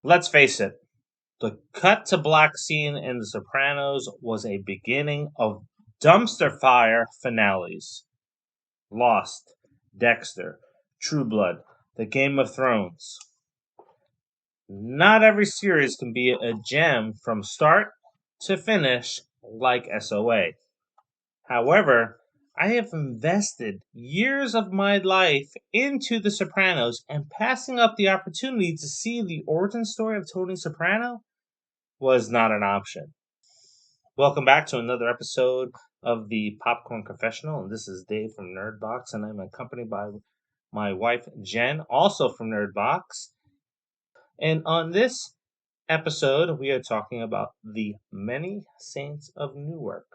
Let's face it, the cut to black scene in The Sopranos was a beginning of dumpster fire finales. Lost, Dexter, True Blood, The Game of Thrones. Not every series can be a gem from start to finish like SOA. However, I have invested years of my life into The Sopranos, and passing up the opportunity to see the origin story of Tony Soprano was not an option. Welcome back to another episode of the Popcorn Confessional, and this is Dave from Nerdbox, and I'm accompanied by my wife Jenn, also from Nerdbox. And on this episode, we are talking about the Many Saints of Newark.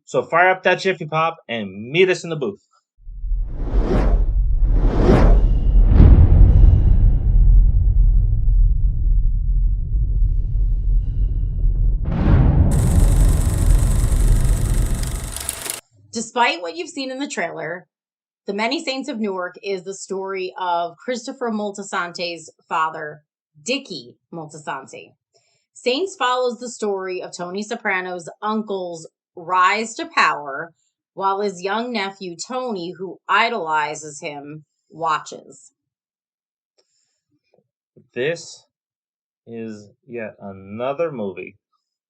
So fire up that Jiffy Pop and meet us in the booth. Despite what you've seen in the trailer, The Many Saints of Newark is the story of Christopher Moltisante's father, Dickie Moltisanti. Saints follows the story of Tony Soprano's uncle's rise to power, while his young nephew, Tony, who idolizes him, watches. This is yet another movie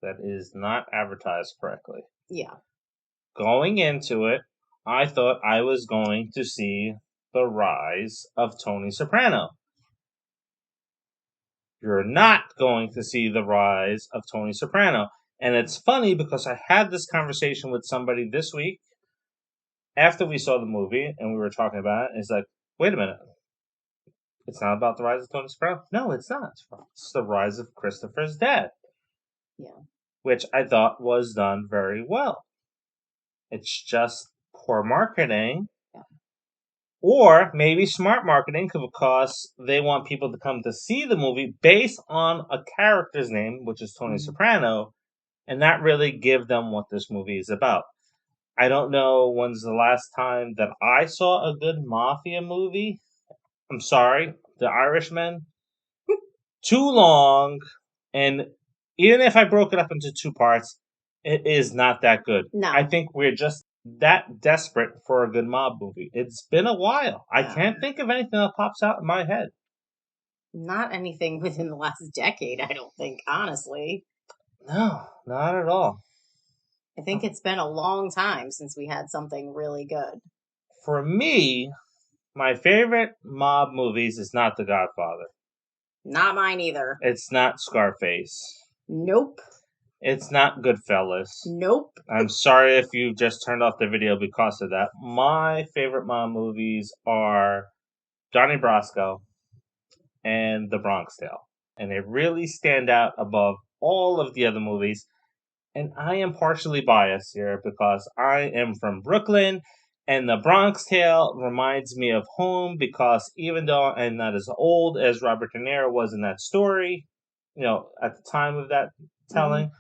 that is not advertised correctly. Yeah. Going into it, I thought I was going to see the rise of Tony Soprano. You're not going to see the rise of Tony Soprano. And it's funny because I had this conversation with somebody this week after we saw the movie and we were talking about it. And it's like, wait a minute. It's not about the rise of Tony Soprano? No, it's not. It's the rise of Christopher's dad. Yeah. Which I thought was done very well. It's just poor marketing. Yeah. Or maybe smart marketing because they want people to come to see the movie based on a character's name, which is Tony Soprano, and not really give them what this movie is about. I don't know when's the last time that I saw a good mafia movie. I'm sorry, The Irishman. Too long, and even if I broke it up into two parts, it is not that good. No. I think we're just that desperate for a good mob movie. It's been a while. I can't think of anything that pops out in my head. Not anything within the last decade, I don't think, honestly. No, not at all. I think it's been a long time since we had something really good. For me, my favorite mob movies is not The Godfather. Not mine either. It's not Scarface. Nope. It's not Goodfellas. Nope. I'm sorry if you just turned off the video because of that. My favorite mob movies are Donnie Brasco and The Bronx Tale. And they really stand out above all of the other movies. And I am partially biased here because I am from Brooklyn and The Bronx Tale reminds me of home because even though I'm not as old as Robert De Niro was in that story, at the time of that telling,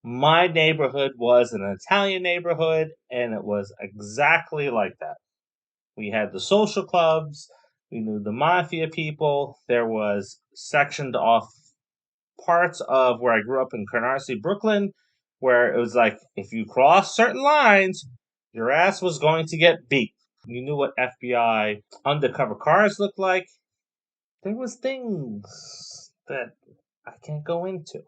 my neighborhood was an Italian neighborhood and it was exactly like that. We had the social clubs, we knew the mafia people, there was sectioned off parts of where I grew up in Canarsie, Brooklyn, where it was like if you crossed certain lines, your ass was going to get beat. You knew what FBI undercover cars looked like. There was things that I can't go into.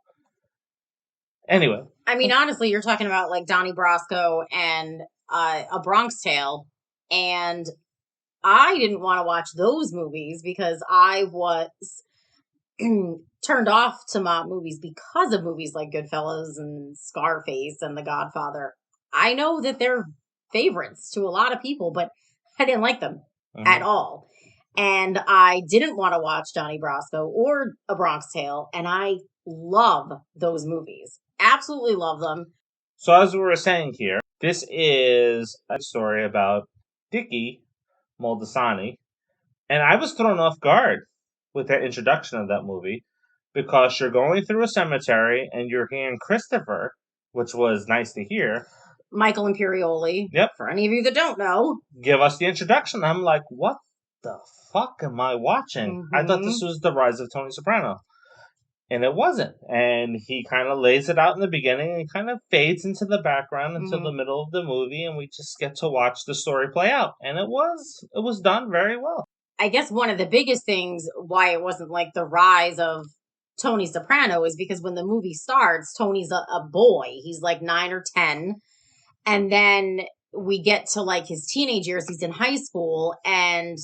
Anyway. I mean, honestly, you're talking about like Donnie Brasco and A Bronx Tale, and I didn't want to watch those movies because I was turned off to mob movies because of movies like Goodfellas and Scarface and The Godfather. I know that they're favorites to a lot of people, but I didn't like them at all. And I didn't want to watch Donnie Brasco or A Bronx Tale, and I love those movies. Absolutely love them. So as we were saying here, this is a story about Dickie Moltisanti, and I was thrown off guard with the introduction of that movie because you're going through a cemetery and you're hearing Christopher, which was nice to hear. Michael Imperioli. Yep. For any of you that don't know. Give us the introduction. I'm like, what the fuck am I watching? I thought this was the rise of Tony Soprano. And it wasn't. And he kind of lays it out in the beginning and kind of fades into the background until the middle of the movie, and we just get to watch the story play out. And it was done very well. I guess one of the biggest things why it wasn't like the rise of Tony Soprano is because when the movie starts, Tony's a boy. He's like 9 or 10. And then we get to like his teenage years. He's in high school, and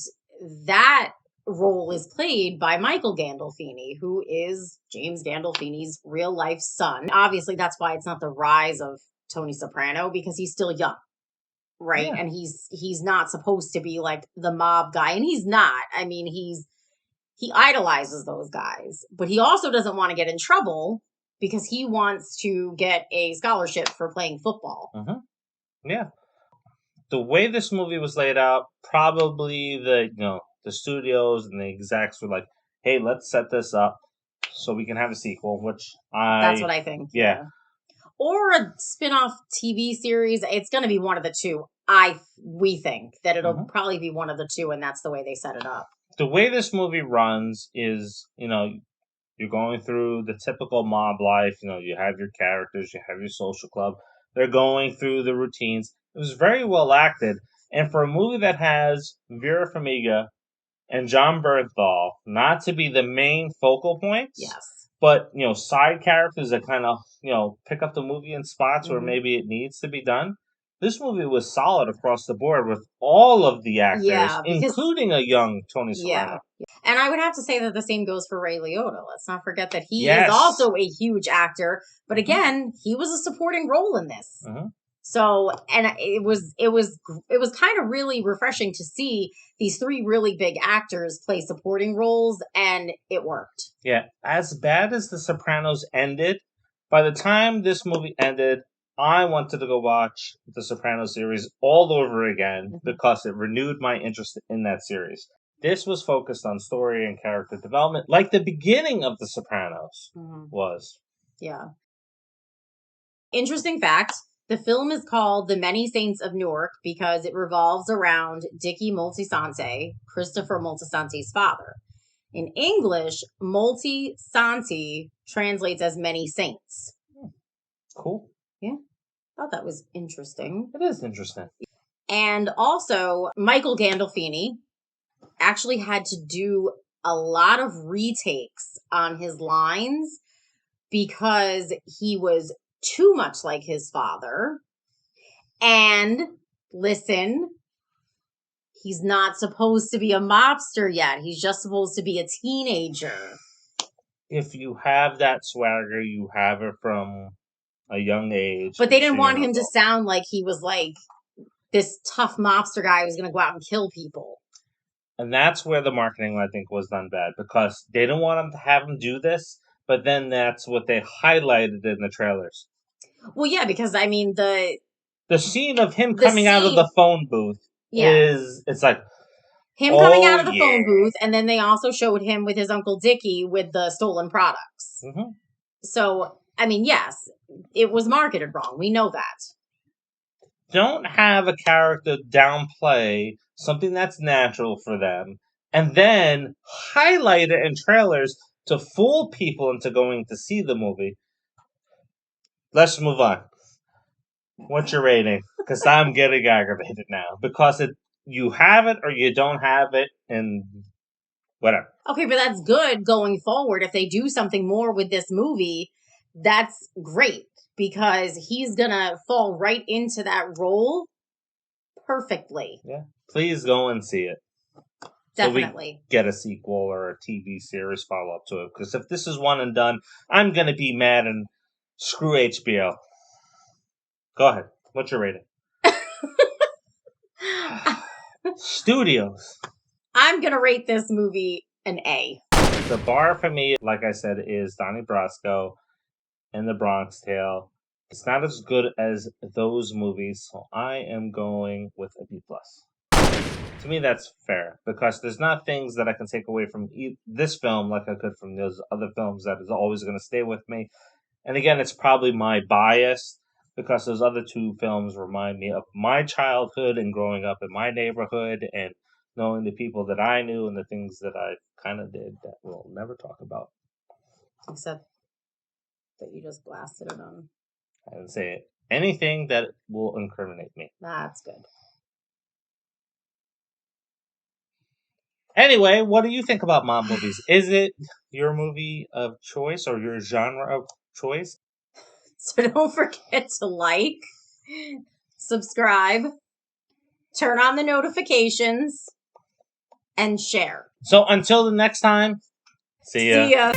that role is played by Michael Gandolfini, who is James Gandolfini's real life son. Obviously, that's why it's not the rise of Tony Soprano, because he's still young, right? Yeah. And he's not supposed to be like the mob guy, and he's not. I mean, he idolizes those guys, but he also doesn't want to get in trouble because he wants to get a scholarship for playing football. Yeah. The way this movie was laid out, probably the studios and the execs were like, "Hey, let's set this up so we can have a sequel." That's what I think. Yeah. Or a spin-off TV series. It's going to be one of the two. We think that it'll probably be one of the two, and that's the way they set it up. The way this movie runs is, you're going through the typical mob life. You have your characters, you have your social club. They're going through the routines. It was very well acted. And for a movie that has Vera Farmiga and John Bernthal not to be the main focal points, yes, but, side characters that kind of, pick up the movie in spots where maybe it needs to be done. This movie was solid across the board with all of the actors, including a young Tony Soprano. Yeah. And I would have to say that the same goes for Ray Liotta. Let's not forget that he is also a huge actor. But again, he was a supporting role in this. So, and it was kind of really refreshing to see these three really big actors play supporting roles, and it worked. Yeah. As bad as The Sopranos ended, by the time this movie ended, I wanted to go watch the Sopranos series all over again because it renewed my interest in that series. This was focused on story and character development, like the beginning of The Sopranos was. Yeah. Interesting fact, the film is called The Many Saints of Newark because it revolves around Dickie Moltisanti, Christopher Moltisanti's father. In English, Moltisanti translates as many saints. Cool. Yeah. Thought that was interesting. It is interesting. And also, Michael Gandolfini actually had to do a lot of retakes on his lines because he was too much like his father. And listen, he's not supposed to be a mobster yet. He's just supposed to be a teenager. If you have that swagger, you have it from a young age. But they didn't want him to sound like he was like this tough mobster guy who's going to go out and kill people. And that's where the marketing, I think, was done bad because they didn't want him to have him do this, but then that's what they highlighted in the trailers. Well, yeah, because I mean the scene of him coming out of the phone booth it's like him coming out of the phone booth, and then they also showed him with his Uncle Dickie with the stolen products. So, I mean, yes, it was marketed wrong. We know that. Don't have a character downplay something that's natural for them, and then highlight it in trailers to fool people into going to see the movie. Let's move on. What's your rating? Because I'm getting aggravated now. Because you have it or you don't have it, and whatever. Okay, but that's good going forward. If they do something more with this movie, that's great. Because he's going to fall right into that role perfectly. Yeah. Please go and see it. Definitely. So we get a sequel or a TV series follow-up to it. Because if this is one and done, I'm going to be mad and screw HBO. Go ahead. What's your rating? Studios. I'm going to rate this movie an A. The bar for me, like I said, is Donnie Brasco and The Bronx Tale. It's not as good as those movies, so I am going with a B+. To me, that's fair, because there's not things that I can take away from this film like I could from those other films that is always going to stay with me. And again, it's probably my bias, because those other two films remind me of my childhood and growing up in my neighborhood and knowing the people that I knew and the things that I kind of did that we'll never talk about. Except that you just blasted it on. I didn't say it. Anything that will incriminate me. That's good. Anyway, what do you think about mom movies? Is it your movie of choice or your genre of choice? So don't forget to like, subscribe, turn on the notifications, and share. So until the next time, see ya. See ya.